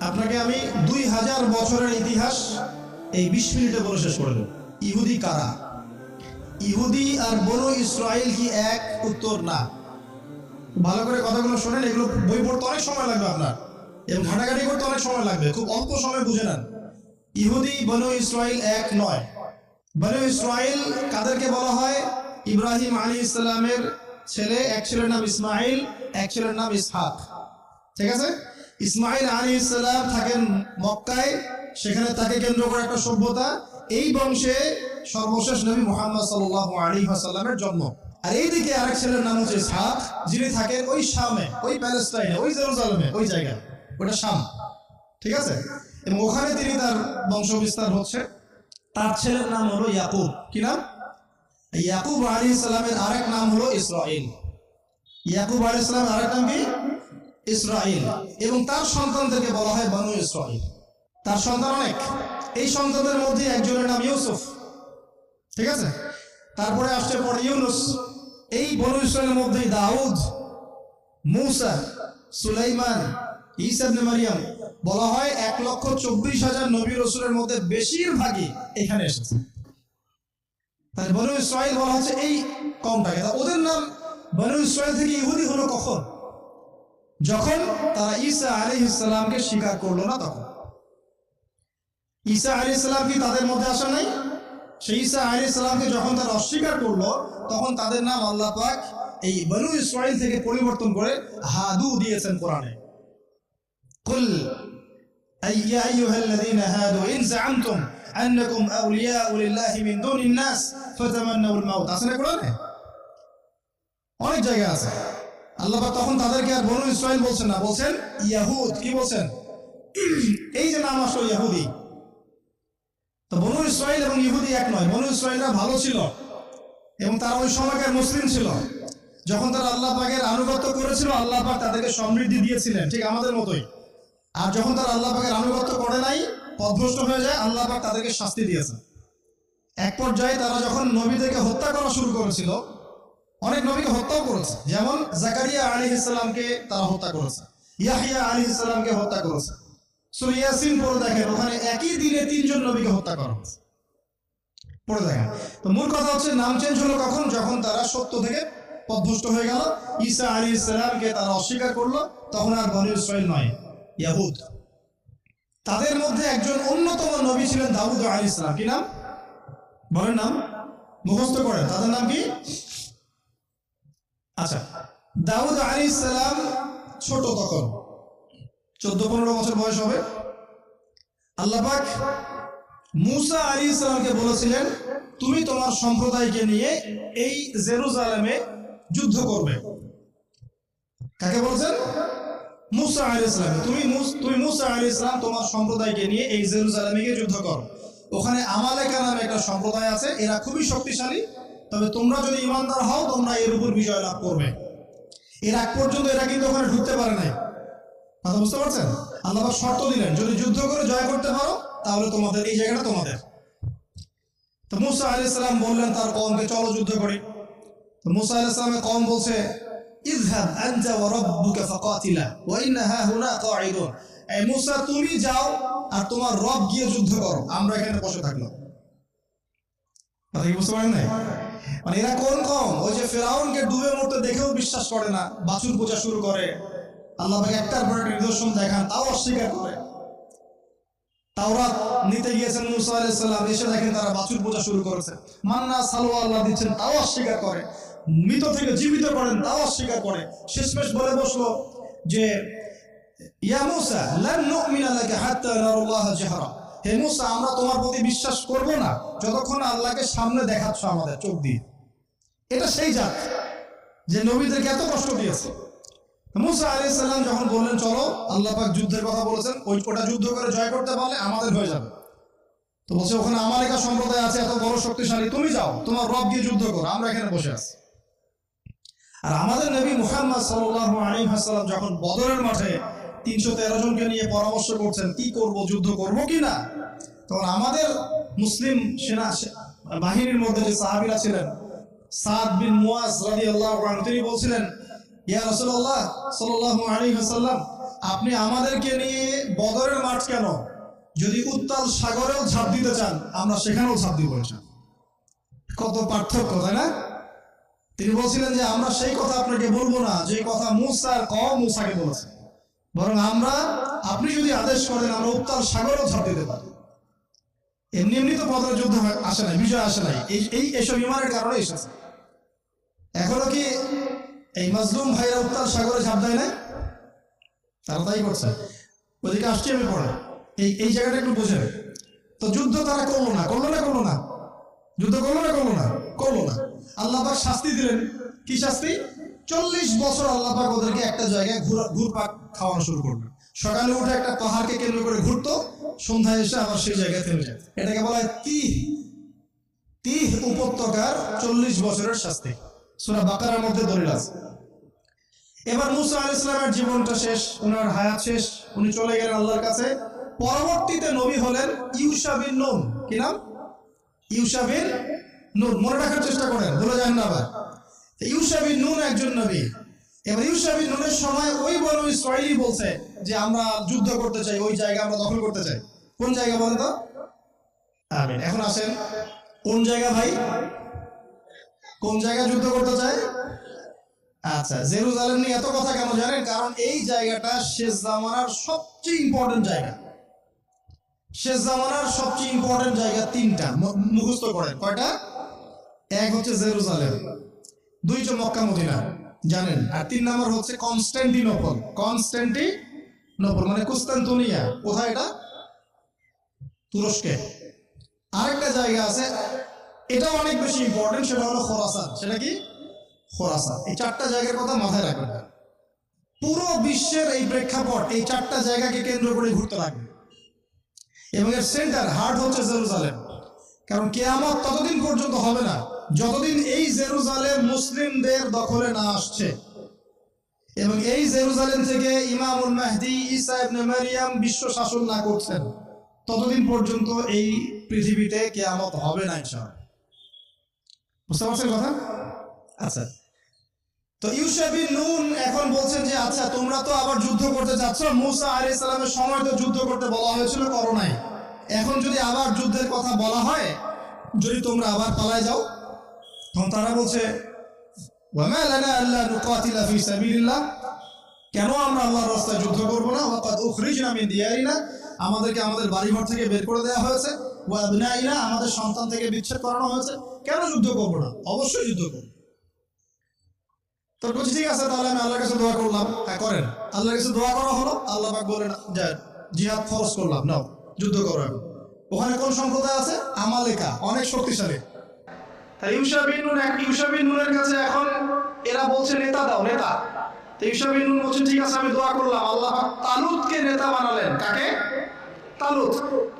আপনাকে আমি 2000 বছরের ইতিহাস এই 20 মিনিটে বলে শেষ করে দেব। ইহুদি কারা? ইহুদি আর বনু ইসরাইল কি এক? উত্তর না। ভালো করে কথাগুলো শোনেন, এগুলো বই পড়তে অনেক সময় লাগবে আপনার, এবং ঘাটাঘাটি করতে অনেক সময় লাগবে, খুব অল্প সময় বুঝে নেন। ইহুদি বনু ইসরাইল এক নয়। বনু ইসরাইল কাদেরকে বলা হয়? ইব্রাহিম আলাইহিস সালামের ছেলে, এক ছেলের নাম ইসমাইল, এক ছেলের নাম ইসহাক। ঠিক আছে? ইসমাইল আলাইহিস সালাম থাকেন মক্কায়, সেখানে তাকে কেন্দ্র করে একটা সভ্যতা। এই বংশে সর্বশেষ নবী মুহাম্মদ সাল্লাল্লাহু আলাইহি ওয়াসাল্লামের জন্ম। আর এইদিকে আরেক ছেলের নাম হচ্ছে ইসহাক, যিনি থাকেন ওই শামে, ওই প্যালেস্টাইনে, ওই জেরুজালেমে, ওই জায়গায়, ওটা শাম। ঠিক আছে? এবং ওখানে তিনি তার বংশ বিস্তার হচ্ছে। তার ছেলের নাম হলো ইয়াকুব। কি নাম? ইয়াকুব আলাইহিস সালামের আরেক নাম হলো ইসরাইল। ইয়াকুব আলাইহিস সালামের আরেক নাম কি? ইসরাইল। এবং তার সন্তানদেরকে বলা হয় বনু ইসরাইল। তার সন্তান অনেক। এই সন্তানদের মধ্যে একজনের নাম ইউসুফ। ঠিক আছে? তারপরে আসছে পরে ইউনুস। এই বনু ইসরাইলের মধ্যেই দাউদ, মূসা, সুলাইমান, ঈসা ইবনে মারিয়াম। বলা হয় 1,24,000 নবী রাসূলের মধ্যে বেশিরভাগই এখানে এসেছে। তাহলে বনু ইসরাইল বলা হচ্ছে এই কওমটাকে। ওদের নাম বনু ইসরাইল থেকে ইহুদি হলো কখন? যখন তারা ঈসা আলাইহিস সালামকে স্বীকার করলো না তখন। ঈসা আলাইহিস সালাম কি তাদের মধ্যে আসে নাই? সেই ঈসা আলাইহিস সালামকে যখন তারা অস্বীকার করলো, তখন তাদের নাম আল্লাহ পাক এই বনু ইসরাইল থেকে পরিবর্তন করে হাদু দিয়েছেন কোরআনে। কুল আইয়া আইয়ুহাল্লাযীনা হাদু ইন যাআমতুম আন্নাকুম আউলিয়াউ লিল্লাহি মিন দুনিন নাস ফাতামান্নাউল মাউত। আছে না কোরআনে? অনেক জায়গা আছে। আল্লাহ পাক তখন তাদেরকে আর বনু ইসরাইল বলছেন না, বলছেন ইয়াহুদ। কি বলছেন? এই যে নাম আসলো ইহুদি। তো বনু ইসরাইল এবং ইহুদি এক নয়। বনু ইসরাইলরা ভালো ছিল এবং তারা ওই সময়কার মুসলিম ছিল। যখন তারা আল্লাহ পাকের আনুগত্য করেছিল, আল্লাহ পাক তাদেরকে সমৃদ্ধি দিয়েছিলেন, ঠিক আমাদের মতোই। আর যখন তারা আল্লাহ পাকের আনুগত্য করে নাই, পথভ্রষ্ট হয়ে যায়, আল্লাহ পাক তাদেরকে শাস্তি দিয়েছেন। এক পর্যায়ে তারা যখন নবীদেরকে হত্যা করা শুরু করেছিল, অনেক নবীকে হত্যাও করেছে। যেমন জাকারিয়া আলাইহিস সালামকে তারা হত্যা করেছে, ইয়াহইয়া আলাইহিস সালামকে হত্যা করেছে। সূরা ইয়াসিন পড়ে দেখেন, ওখানে একই দিনে 3 জন নবীকে হত্যা করা হয়েছে। পড়ে দেখেন। তো মূল কথা হচ্ছে, নাম চেঞ্জ হলো কখন? যখন তারা সত্য থেকে পথভ্রষ্ট হয়ে গেল, ঈসা আলাইহিস সালামকে তারা অস্বীকার করলো, তখন আর বনু ইসরাইল নয়, ইয়াহুদ। তাদের মধ্যে একজন অন্যতম নবী ছিলেন দাউদ আলাইহিস সালাম। কি নাম? বলেন নাম, মুখস্থ করেন। তাদের নাম কি? আচ্ছা, দাউদ আলাইহিস সালাম ছোট, তখন 14-15 বছর বয়স হবে। আল্লাহ পাক মূসা আলাইহিস সালামকে বলেছিলেন, তুমি তোমার সম্প্রদায়কে নিয়ে এই জেরুজালেমে যুদ্ধ করবে। কাকে বলছেন? মূসা আলাইহিস সালাম। তুমি মূসা আলাইহিস সালাম তোমার সম্প্রদায়কে নিয়ে এই জেরুজালেমে গিয়ে যুদ্ধ করো। ওখানে আমালেকা নামে একটা সম্প্রদায় আছে, এরা খুবই শক্তিশালী। তবে তোমরা যদি ইমানদার হও, তোমরা এর উপর বিজয় লাভ করবে। এর আগ পর্যন্ত এরা কিন্তু ওখানে ঢুকতে পারে নাই। কথা বুঝতে পারছেন? আল্লাহ পাক শর্ত দিলেন, যদি যুদ্ধ করে জয় করতে পারো, তাহলে তোমাদের এই জায়গাটা তোমাদের। তো মূসা আলাইহিস সালাম বললেন তার কওমকে, চলো যুদ্ধ করি। তো মূসা আলাইহিস সালামের কওম বলছে, ইযহাব আনতা ওয়া রাব্বুকা ফাকাতিলা ওয়া ইন্না হাহুনা কাঈদুন। এই মূসা, তুমি যাও আর তোমার রব গিয়ে যুদ্ধ করো, আমরা এখানে বসে থাকলাম। কথা কি বুঝতে পারেন নাই? মানে এরা কোন কওম? ওই যে ফিরাউনকে ডুবে মরতে দেখেও বিশ্বাস করে না, বাছুর পূজা শুরু করে। আল্লাহ পাক একটার পর একটা নিদর্শন দেখান, তাও অস্বীকার করে। তাওরাত নিতে গিয়েছেন মূসা আলাইহিস সালাম, এসে দেখেন তারা বাছুর পূজা শুরু করেছে। মান্না সালওয়া আল্লাহ দিচ্ছেন, তাও অস্বীকার করে। মৃত থেকে জীবিত করেন, তাও অস্বীকার করে। শেষমেশ বলে বসলো যে, ইয়া মূসা লান নুমিনা লাকা হাত্তা নারাল্লাহ জাহরা। হে মূসা, আমরা তোমার প্রতি বিশ্বাস করব না যতক্ষণ আল্লাহকে সামনে দেখাচ্ছ আমাদের চোখ দিয়ে। এটা সেই জাত যে নবীদেরকে এত কষ্ট দিয়েছে। মূসা আলাইহিস সালাম যখন বললেন চলো, আল্লাহ পাক যুদ্ধের কথা বলেছেন, ওটা যুদ্ধ করে জয় করতে পারলে আমাদের হয়ে যাবে। তো বলছে, ওখানে আমালেকা সম্প্রদায় আছে এত বড় শক্তিশালী, তুমি যাও, তোমার রব গিয়ে যুদ্ধ করো, আমরা এখানে বসে আছি। আর আমাদের নবী মুহাম্মদ সাল্লাল্লাহু আলাইহি ওয়াসাল্লাম যখন বদরের মাঠে 313 জনকে নিয়ে পরামর্শ করছেন কি করব, যুদ্ধ করব কিনা, তখন আমাদের মুসলিম সেনা বাহিনীর মধ্যে যে সাহাবীরা ছিলেন, সাদ বিন মুয়াজ রাদিয়াল্লাহু আনহু, তিনি বলছিলেন, ইয়া রাসূলুল্লাহ সাল্লাল্লাহু আলাইহি ওয়াসাল্লাম, আপনি আমাদেরকে নিয়ে বদরের মাঠ কেন, যদি উত্তাল সাগরেও ঝাঁপ দিতে চান আমরা সেখানেও ঝাঁপ দিব। কত পার্থক্য, তাই না? তিনি বলছিলেন যে আমরা সেই কথা আপনাকে বলবো না যে কথা মুসার কওম মুসাকে বলেছে, বরং আমরা, আপনি যদি আদেশ করেন আমরা উত্তাল সাগরেও ঝাঁপ দিতে পারি। এমনি এমনি তো বদরের যুদ্ধ আসে নাই, বিজয় আসে নাই, এইসব ইমানের কারণে এসেছে। এখনো কি এই মাজলুম ভাইরা উত্তাল সাগরে ঝাঁপ দেয় না? তারা তাই করছে। ওদিকে আসছি আমি পড়ে, এই জায়গাটা একটু বোঝেন। তো যুদ্ধ তারা করলো না, যুদ্ধ করলো না। আল্লাহ পাক শাস্তি দিলেন। কি শাস্তি? 40 বছর আল্লাহ পাক ওদেরকে একটা জায়গায় ঘুরপাক খাওয়ানো শুরু করলো। সকালে উঠে একটা পাহাড়কে কেন্দ্র করে ঘুরতো, সন্ধ্যায় এসে আবার সেই জায়গায় থেমে যায়। এটাকে বলা হয় তিহ উপত্যকার 40 বছরের শাস্তি। সূরা বাকারার মধ্যে দলিল আছে। এবার মুসা আলাইহিস সালামের জীবনটা শেষ, ওনার হায়াত শেষ, উনি চলে গেলেন আল্লাহর কাছে। পরবর্তীতে নবী হলেন ইউশা বিন নুন। কি নাম? ইউশা বিন নুন। মনে রাখার চেষ্টা করেন, ভুলে যান না আবার। ইউশা বিন নুন একজন নবী। এবার ইউশা বিন নুনের সময় ওই বনু ইসরাঈলী বলছে যে আমরা যুদ্ধ করতে চাই, ওই জায়গা আমরা দখল করতে চাই। কোন জায়গা বলেন তো? আমিন। এখন আসেন, কোন জায়গা ভাই? কোন জায়গা যুদ্ধ করতে চায়? আচ্ছা, জেরুজালেম নিয়ে এত কথা কেন জানেন? কারণ এই জায়গাটা শেষ জামানার সবচেয়ে ইম্পর্টেন্ট জায়গা। শেষ জামানার সবচেয়ে ইম্পর্টেন্ট জায়গা 3টা, মুখস্থ করেন। কয়টা? এক হচ্ছে জেরুজালেম, 2 হচ্ছে মক্কা মদিনা, জানেন, আর 3 নম্বর হচ্ছে কনস্ট্যান্টিনোপল। কনস্ট্যান্টিনোপল মানে কুস্তান্তনিয়া। কোথায় এটা? তুরস্কে। আরেকটা জায়গা আছে, এটা অনেক বেশি ইম্পর্টেন্ট, সেটা হলো খোরাসান। সেটা কি? খোরাসান। এই 4টা জায়গার কথা মাথায় রাখবেন। পুরো বিশ্বের এই প্রেক্ষাপট এই 4টা জায়গাকে কেন্দ্র করে ঘুরতে লাগবে, এবং এর সেন্টার হার্ট হচ্ছে জেরুজালেম। কারণ কিয়ামত ততদিন পর্যন্ত হবে না যতদিন এই জেরুজালেম মুসলিমদের দখলে না আসছে, এবং এই জেরুজালেম থেকে ইমামুল মাহদি ঈসা ইবনে মারইয়াম বিশ্ব শাসন না করছেন, ততদিন পর্যন্ত এই পৃথিবীতে কিয়ামত হবে না ইনশাআল্লাহ। বুঝতে পারছেন কথা? আচ্ছা, তো ইউশা বিন নুন এখন বলছেন যে আচ্ছা তোমরা তো আবার যুদ্ধ করতে যাচ্ছ, মুসা আলাইহিস সালামের সময় তো যুদ্ধ করতে বলা হয়েছিল, করো নাই। এখন যদি আবার যুদ্ধের কথা বলা হয়, যদি তোমরা আবার পালায় যাও, তখন তারা বলছে ওয়ামা লানা আল্লা নুকাতিলা ফি সাবিলিল্লাহ, কেন আমরা আল্লাহর রাস্তায় যুদ্ধ করব না? ওয়াকাদ উখরিজনা মিন দিয়ারিনা, আমাদেরকে আমাদের বাড়িঘর থেকে বের করে দেওয়া হয়েছে, ওয়া আবনাইনা, আমাদের সন্তান থেকে বিচ্ছেদ করানো হয়েছে, কেন যুদ্ধ করব না? অবশ্যই যুদ্ধ করব। তো বলছি ঠিক আছে, তাহলে আমি আল্লাহর কাছে দোয়া করলাম। হ্যাঁ করেন। আল্লাহর কাছে দোয়া করা হলো, আল্লাহ পাক বলেন যে জিহাদ ফরজ করলাম, নাও যুদ্ধ করো। ওখানে কোন সম্প্রদায় আছে? আমালেকা, অনেক শক্তিশালী। তাই ইউশা বিন নুনের কাছে এখন এরা বলছে নেতা দাও, নেতা। তো ইউশা বিন নুন বলছেন ঠিক আছে আমি দোয়া করলাম, আল্লাহ পাক তালুতকে নেতা বানালেন। কাকে? তালুত।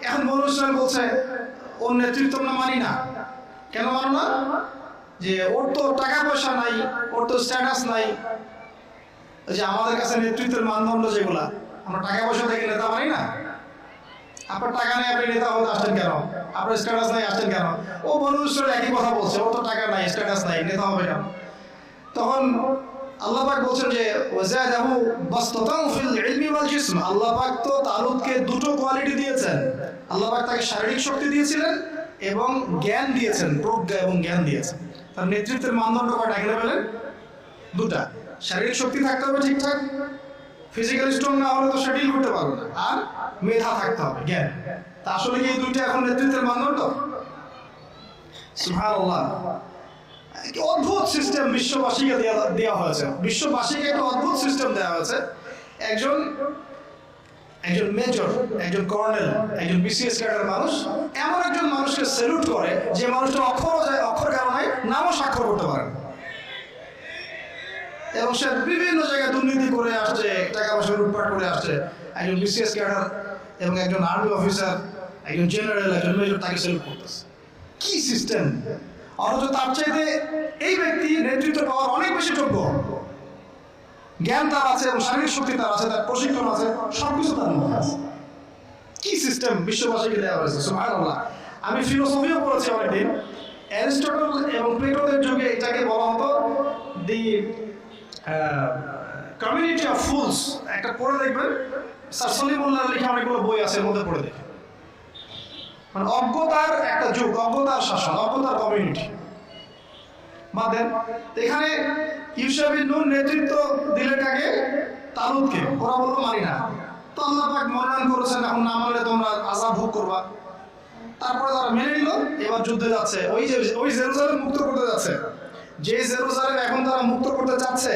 এখন বনু ইসরাঈল বলছে ওর নেতৃত্ব আমরা মানি না। কেন মানো না? যে ওর তো টাকা পয়সা নাই, ওর তো স্ট্যাটাস নাই। যে আমাদের কাছে নেতৃত্বের মানদণ্ড যেগুলা, আমরা টাকা পয়সা থেকে নেতা মানি না। আপনার টাকা নেই, আপনি নেতা হতে আসছেন কেন? আপনার স্ট্যাটাস নাই, আসছেন কেন? ও বনু ইসরাঈল একই কথা বলছে, ওর তো টাকা নাই, স্ট্যাটাস নাই, নেতা হবে কেন? তখন আল্লাহ পাক বলছেন যে ওয়াজাদাহু বাসতাতান ফিল ইলমি ওয়াল জিসম, আল্লাহ পাক তো তালুতকে 2টো কোয়ালিটি দিয়েছেন। আল্লাহ পাক তাকে শারীরিক শক্তি দিয়েছিলেন এবং জ্ঞান দিয়েছেন, প্রজ্ঞা এবং জ্ঞান দিয়েছেন। তার নেতৃত্বের মানদণ্ড কয়টা এখানে পেলেন? 2টা। শারীরিক শক্তি থাকতে হবে ঠিকঠাক, ফিজিক্যালি স্ট্রং না হলে তো সে ডিল করতে পারবে না, আর মেধা থাকতে হবে, জ্ঞান। তা আসলে কি এই 2টা এখন নেতৃত্বের মানদণ্ড? সুবহানাল্লাহ। অদ্ভুত সিস্টেম বিশ্ববাসীকে দেওয়া হয়েছে, বিশ্ববাসীকে একটা অদ্ভুত সিস্টেম দেওয়া হয়েছে। একজন মেজর, একজন কর্নেল, একজন বিসিএস ক্যাডার মানুষ এমন একজন মানুষকে স্যালুট করে যে মানুষটা অক্ষর কারণে নামও স্বাক্ষর করতে পারে না, এবং সে বিভিন্ন জায়গায় দুর্নীতি করে আসছে, টাকা পয়সা লুটপাট করে আসছে। একজন বিসিএস ক্যাডার এবং একজন আর্মি অফিসার, একজন জেনারেল, একজন মেজর তাকে স্যালুট করতেছে। কি সিস্টেম! অথচ তার চাইতে এই ব্যক্তি নেতৃত্ব পাওয়ার অনেক বেশি যোগ্য। জ্ঞান তার আছে এবং শারীরিক শক্তি তার আছে, তার প্রশিক্ষণ আছে, সবকিছু তার মধ্যে আছে। কি সিস্টেম বিশ্ববাসীকে দেওয়া হয়েছে! সুবহানাল্লাহ। আমি ফিলোসফিও পড়েছি অনেকদিন। অ্যারিস্টটল এবং প্লেটোদের যুগে এটাকে বলা হতো দি কমিউনিটি অফ ফুলস, একটা পড়ে দেখবেন, স্যার সলিমুল্লাহ লেখা অনেকগুলো বই আছে, এর মধ্যে পড়ে দেখেন। মানে অজ্ঞতার একটা যুগ, অজ্ঞতার শাসন, অজ্ঞতার কমিউনিটি। বাদেন এখানে ইউসা বিন নূন নেতৃত্ব দিলে কাকে? তালুতকে। ওরা বললো মানি না। তো আল্লাহ পাক মনোনয়ন করেছেন, এখন না মানলে তোমরা আযাব ভোগ করবা। তারপরে তারা মেনে নিল, এবার যুদ্ধে যাচ্ছে। ওই জেরুজালেম মুক্ত করতে যাচ্ছে। যে জেরুজালেম এখন তারা মুক্ত করতে চাচ্ছে,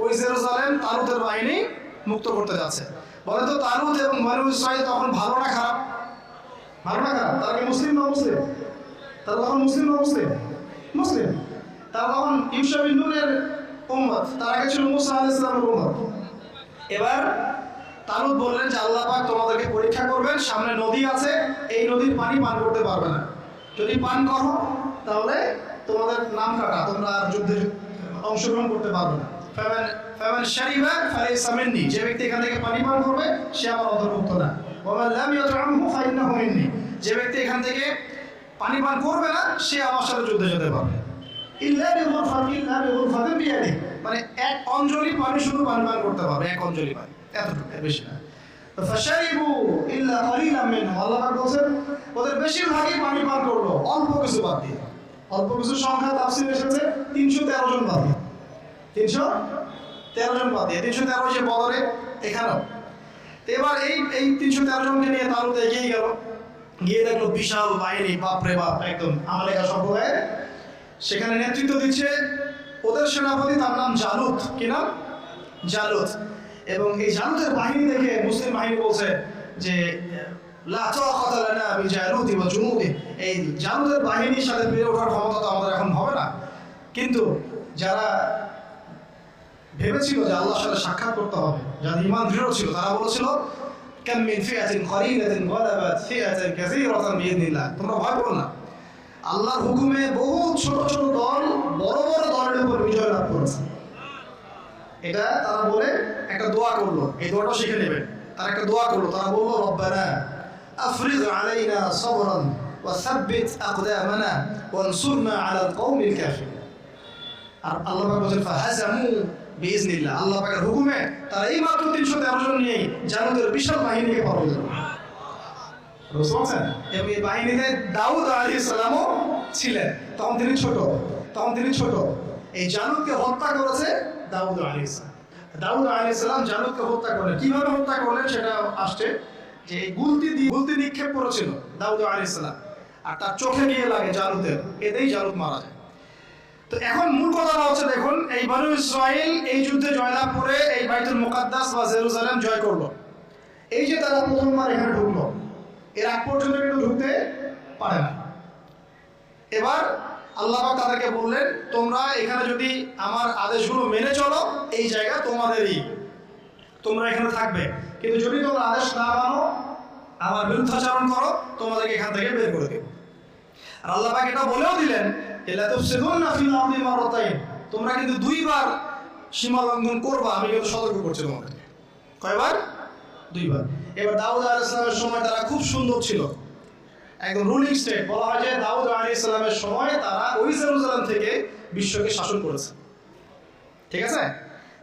ওই জেরুজালেম তালুতের বাহিনী মুক্ত করতে যাচ্ছে। বলে তো তালুত এবং বনু ইসরাঈল তখন ভালো না খারাপ? ভালো না খারাপ? তারা কি মুসলিম না মুসলিম? তারা তখন মুসলিম না মুসলিম? মুসলিম। তারা তখন ইউসা বিন নূনের উম্মত, তার আগে ছিল মূসা আলাইহিস সালামের উম্মত। এবার তালুত বললেন যে আল্লাহ পাক তোমাদেরকে পরীক্ষা করবেন, সামনে নদী আছে, এই নদীর পানি পান করতে পারবে না। যদি পান করো তাহলে তোমাদের নাম কাটা, তোমরা আর যুদ্ধে অংশগ্রহণ করতে পারবে না। ফামান শারিবা ফালাইসা মিন্নি, যে ব্যক্তি এখান থেকে পানি পান করবে সে আমার অন্তর্ভুক্ত না। ওয়া মান লাম ইয়াতআমহু ফাইন্নাহু মিন্নি, যে ব্যক্তি এখান থেকে পানি পান করবে না সে আমার সাথে যুদ্ধে যেতে পারবে। ইল্লা বিগুরফাতিন বিয়াদি, মানে এক অঞ্জলি পানি শুধু পান করতে পারবে, এক অঞ্জলি পানি, এতটুকু, এর বেশি না। ফাশারিবু ইল্লা কালিলাম মিনহু, আল্লাহ পাক বলেন ওদের বেশিরভাগই পানি পান করলো, অল্প কিছু বাদ দিয়ে। অল্প কিছু সংখ্যা তাফসীরে এসেছে 313 জন বাদ দিয়ে, 313 জন বাদ দিয়ে, 313 যে বদরে এখানেও। এবার এই 313 জনকে নিয়ে তালুত এগিয়ে গেল, গিয়ে দেখলো বিশাল বাহিনী, বাপরে বাপ, একদম আমালেকা সম্প্রদায়ের। সেখানে নেতৃত্ব দিচ্ছে ওদের সেনাপতি, তার নাম জালুত। কি নাম? জালুত। এবং এই জালুতের বাহিনী দেখে মুসলিম বাহিনী বলছে যে লা তাকাতা লানা বিজালুতি ওয়া জুনুদি, এই জালুতের বাহিনীর সাথে পেরে ওঠার ক্ষমতা তো আমাদের এখন হবে না। কিন্তু যারা ভেবেছিল যে আল্লাহর সাথে সাক্ষাৎ করতে হবে, যাদের ঈমান দৃঢ় ছিল, তারা বলেছিল কাম মিন ফিআতিন কলিলাতিন গালাবাত ফিআতান কাসীরাতান বিইذনিল্লাহ, তোমরা ভয় করো না, আল্লাহর হুকুমে বহু ছোট ছোট দল বড় বড় দলের উপর বিজয় লাভ করেছে। এটা তারা বলে একটা দোয়া করলো, এই দোয়াটা শিখে নেবেন। তারা একটা দোয়া করলো, তারা বললো রব্বানা আফরিগ আলাইনা সাবরান ওয়া সাব্বিত আকদামানা ওয়ানসুরনা আলাল কওমিল কাফিরিন। আর আল্লাহ পাক বলেন ফাহাজামু বিইذনিল্লাহ, আল্লাহ পাকের হুকুমে তারা এই মাত্র 313 জন নিয়ে জালুতের বিশাল বাহিনীকে পরাজিত করলো। এবং এই বাহিনীতে দাউদ আলাইহিস সালামও ছিলেন, তখন তিনি ছোট। এই জালুতকে হত্যা করেছে দাউদ আলাইহিস সালাম। দাউদ আলাইহিস সালাম জালুতকে হত্যা করলেন। কিভাবে হত্যা করলেন সেটা আসছে, যে এই গুলতি নিক্ষেপ করেছিল দাউদ আলাইহিস সালাম, আর তার চোখে গিয়ে লাগে জালুতের, এতেই জালুত মারা যায়। তো এখন মূল কথাটা হচ্ছে, দেখুন এই বনু ইসরাঈল এই যুদ্ধে জয়লাভ করে এই বাইতুল মুকাদ্দাস বা জেরুজালেম জয় করলো। এই যে তারা প্রথমবার এখানে ঢুকলো, এর আগ পর্যন্ত কিন্তু ঢুকতে পারে না। এবার আল্লাহ পাক তাদেরকে বললেন তোমরা এখানে যদি আমার আদেশগুলো মেনে চলো, এই জায়গা তোমাদেরই, তোমরা এখানে থাকবে। কিন্তু যদি তোমরা আদেশ না মানো, আমার বিরুদ্ধাচরণ করো, তোমাদেরকে এখান থেকে বের করে দেব। আর আল্লাহ পাক এটা বলেও দিলেন লা তুফসিদুনা ফিল আরদি মারাতাইন, তোমরা কিন্তু দুইবার সীমা লঙ্ঘন করবা, আমি কিন্তু সতর্ক করছি তোমাদেরকে। কয়বার? দুইবার। এবার দাউদ আলাইহিস সালামের সময় তারা খুব সুন্দর ছিল, একদম রুলিং স্টেট। বলা হয় যে দাউদ আলাইহিস সালামের সময় তারা ওই জেরুজালেম থেকে বিশ্বকে শাসন করেছে। ঠিক আছে?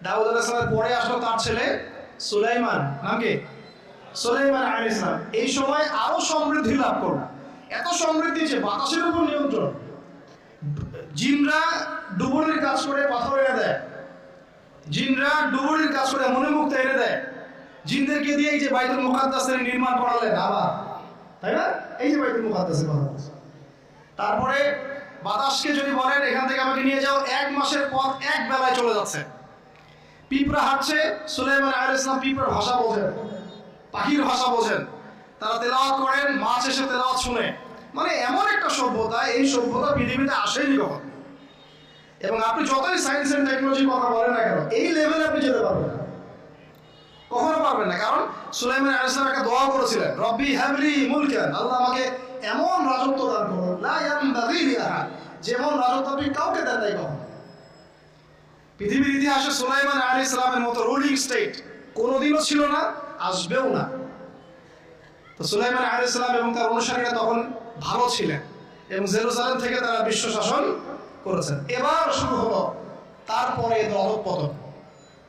দাউদ আলাইহিস সালামের পরে আসলো তার ছেলে সুলাইমান, নাম কি? সুলাইমান আলাইহিস সালাম। এই সময় আরো সমৃদ্ধি লাভ করলো, এত সমৃদ্ধি যে বাতাসের উপর নিয়ন্ত্রণ। জিনরা ডুবুরির কাজ করে পাথর এনে দেয়, জিনরা ডুবুরির কাজ করে মনোমুক্ত এনে দেয়। জিনদেরকে দিয়ে এই যে বাইতুল মুকাদ্দাসের নির্মাণ করালেন আবার, তাই না? এই যে বাইতুল মুকাদ্দাসের কথা বলছে। তারপরে বাতাসকে যদি বলেন এখান থেকে আমাকে নিয়ে যাও, 1 মাসের পথ এক বেলায় চলে যাচ্ছে। পিঁপড়া হাঁটছে, সুলাইমান আলাইহিস সালাম পিঁপড়ার ভাষা বোঝেন, পাখির ভাষা বোঝেন, তারা তেলাওয়াত করেন, মাছ এসে তেলাওয়াত শুনে। মানে এমন একটা সভ্যতা, এই সভ্যতা পৃথিবীতে আসেনি কখন। এবং আপনি যতই সায়েন্স এন্ড টেকনোলজির কথা বলেন না কেন, এই লেভেলে আপনি যেতে পারবেন না, কখনো পারবেন না। কারণ সুলাইমান আলাইহিস সালাম একটা দোয়া করেছিলেন, রব্বি হাবলি মুলকান, আল্লাহ আমাকে এমন রাজত্ব দান করুন, লা ইয়ানবাগি লিআহাদ, যেমন রাজত্ব আপনি কাউকে দেন নাই কখনো। পৃথিবীর ইতিহাসে সুলাইমান আলাইহিস সালামের মতো রুলিং স্টেট কোনোদিনও ছিল না, আসবেও না। তো সুলাইমান আলাইহিস সালাম এবং তার অনুসারীরা তখন ভালো ছিলেন এবং জেরুজালেম থেকে তারা বিশ্ব শাসন করেছেন। এবার শুরু হলো তারপরে এদের অধঃপতন।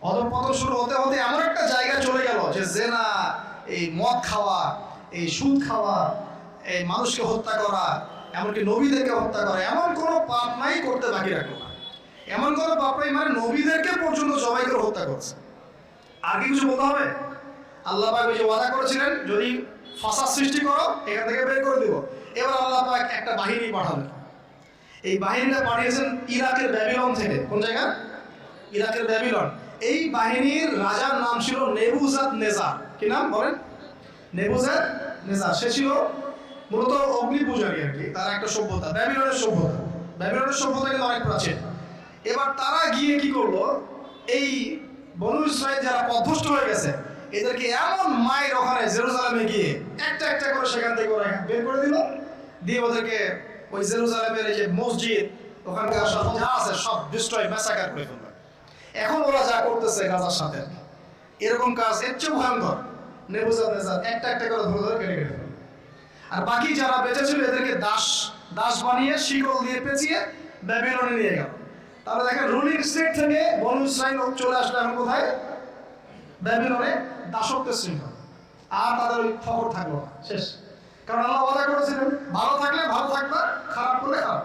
অধঃপতন শুরু হতে হতে এমন একটা জায়গায় চলে গেল যে জেনা, এই মদ খাওয়া, এই সুদ খাওয়া, এই মানুষকে হত্যা করা, এমনকি নবীদেরকে হত্যা করা, এমন কোনো পাপ নাই করতে বাকি রাখলো না। এমন কোনো পাপ নাই মানে নবীদেরকে পর্যন্ত জবাই করে হত্যা করছে। আর কি কিছু বলতে হবে? আল্লাহ পাক ওই যে ওয়াদা করেছিলেন যদি ফাসাদ সৃষ্টি করো এখান থেকে বের করে দিব। এবার আল্লাহ পাক একটা বাহিনী পাঠালেন। এই বাহিনীটা পাঠিয়েছেন ইরাকের ব্যাবিলন থেকে। কোন জায়গা? ইরাকের ব্যাবিলন। এই বাহিনীর রাজার নাম ছিল নেবুজাদনেজার। কি নাম বলেন? নেবুজাদনেজার। সে ছিল মূলত অগ্নি পূজারী আর কি। তার একটা সভ্যতা, ব্যাবিলনের সভ্যতা। ব্যাবিলনের সভ্যতা কিন্তু অনেক প্রাচীন। এবার তারা গিয়ে কি করলো, এই বনু ইসরাইল যারা পথভ্রষ্ট হয়ে গেছে এদেরকে এমন মায়ের ওখানে জেরুজালেমে গিয়ে একটা একটা করে সেখান থেকে ওরা বের করে দিল, দিয়ে ওদেরকে ওই জেরুজালেমের এই যে মসজিদ ওখানকার সব যা আছে সব ডিস্ট্রয় ম্যাসাকার করে ফেলল। এখন ওরা যা করতেছে গাজার সাথে এরকম কাজ এর চেয়ে ভয়ঙ্কর। নেবুজাদনেজার একটা একটা করে ধরে ধরে কেটে কেটে ফেলল। আর বাকি যারা বেঁচে ছিল এদেরকে দাস বানিয়ে শিকল দিয়ে পেঁচিয়ে ব্যাবিলনে নিয়ে গেল। তাহলে দেখেন রুলিং স্টেট থেকে বনু ইসরাইল চলে আসলো এখন কোথায়? ব্যাবিলনে, দাসত্বের শৃঙ্খল। আর তাদের ওই খবর থাকলো না, শেষ। কারণ আল্লাহ ওয়াদা করেছিলেন ভালো থাকলে ভালো থাকবা, খারাপ করলে খারাপ।